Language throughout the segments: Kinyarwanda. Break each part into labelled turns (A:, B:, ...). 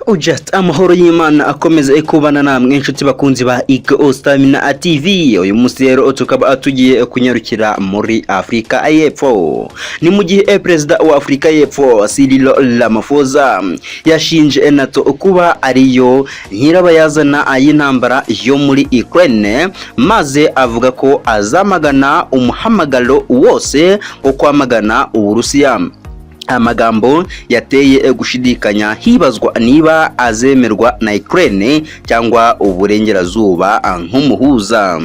A: Ujat amahoro y'Imana akomeza kubana namwe inshuti bakunzi ba Ego Stamina TV. Uyu munsi rero tukaba atugiye kunyarukira muri Afrika y'Epfo. Ni mu gihe Perezida wa Afrika y'Epfo Cyril Ramaphosa yashinje NATO kuba ariyo nyirabayazana y'intambara yo muri Ukraine, maze avuga ko azamagana umuhamagaro wose wo kwamagana Uburusiya. Amagambo yateye gushidikanya hibazwa niba azemerwa na Ukraine cyangwa uburengerazuba nk'umuhuza.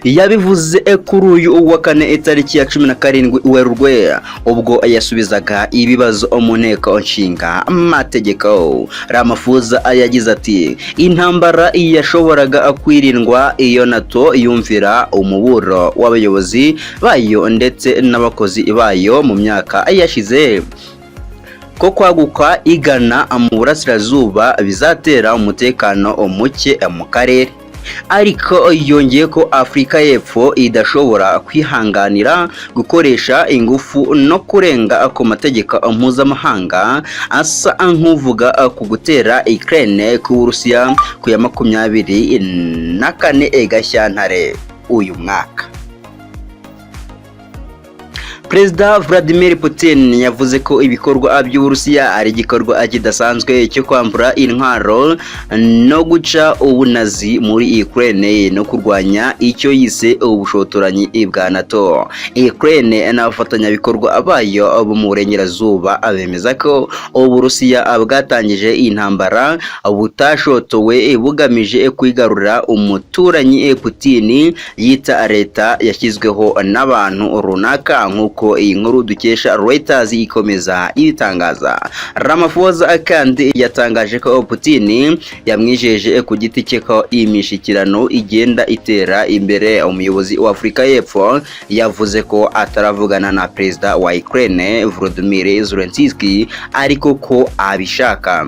A: Yabivuze kuri uyu wa kane tariki ya 17 Werurwe ubwo yasubizaga ibibazo mu nteko nshinga amategeko. Ramaphosa yagize ati intambara yashoboraga kwirindwa iyo NATO yumvira umuburo w'abayobozi bayo ndetse n'abakozi bayo mu myaka yashize ko kwaguka igana mu burasirazuba bizatera umutekano muke mu karere. Ariko yongeye ko Afrika y'Epfo idashobora kwihanganira gukoresha ingufu no kurenga ku mategeko mpuzamahanga, asa nk'uvuga ku gutera Ukraine ku Burusiya ku ya 24 Gashyantare uyu mwaka. Perezida Vladimir Putin yavuze ko ibikorwa by'Uburusiya ari igikorwa kidasanzwe cyo kwambura intwaro no guca ubunazi muri Ukraine no kurwanya icyo yise ubushotoranyi bwa NATO. Ukraine n'abafatanyabikorwa bayo bo mu burengerazuba bemeza ko Uburusiya bwatangije intambara butashotowe bugamije kwigarurira umuturanyi Putin yita leta yashyizweho n'abantu runaka, nk'uko iyi nkuru dukesha Reuters ikomeza ibitangaza. Ramaphosa kandi yatangaje ko Putin yamwijeje ku giti cye ko imishikirano igenda itera imbere. Umuyobozi wa Afrika y'Epfo yavuze ko ataravugana na Perezida wa Ukraine Volodymyr Zelensky ariko ko abishaka.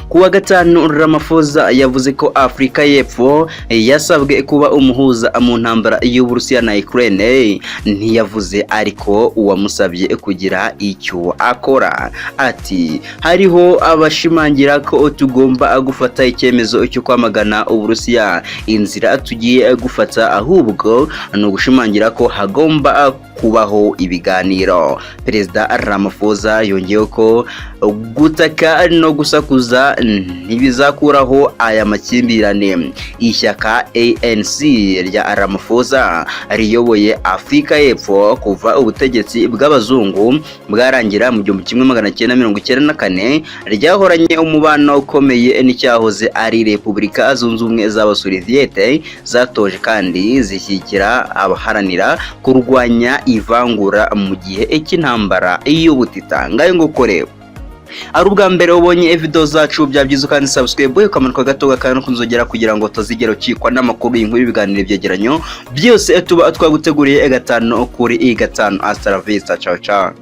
A: Kuwa gatanu Ramaphosa yavuze ko Afrika y'Epfo yasabwe kuba umuhuza mu ntambara y'Uburusiya na Ukraine. Ntiyavuze ariko uwamusabye kugira icyo akora. Ati hariho abashimangira ko tugomba gufata icyemezo cyo kwamagana Uburusiya. Inzira tugiye gufata ahubwo no gushimangira ko hagomba kubaho ibiganiro. Perezida Ramaphosa yongeyeho ko gutaka no gusakuza ntibizakuraho aya makimbirane. Ishyaka ANC rya Ramaphosa riyoboye Afrika y'Epfo kuva ubutegetsi bw'abazungu bwarangira mu 1994 ryahoranye umubano ukomeye n'icyahoze ari Repubulika Zunze Ubumwe z'Abasoviyete zatoje kandi zishyigikira abaharanira kurwanya ivangura mu gihe cy'intambara y'ubutita. Ngayo ngukore ari ubwa mbere ubonye video zacu byabyiza kandi subscribe ukamanuka gato gakana kunzogera kugira ngo tazigera ukikwa n'amakuru y'inkuru ibiganiro byegeranyo byose tuba twaguteguriye gatano kuri gatano. Hasta la vista, ciao ciao.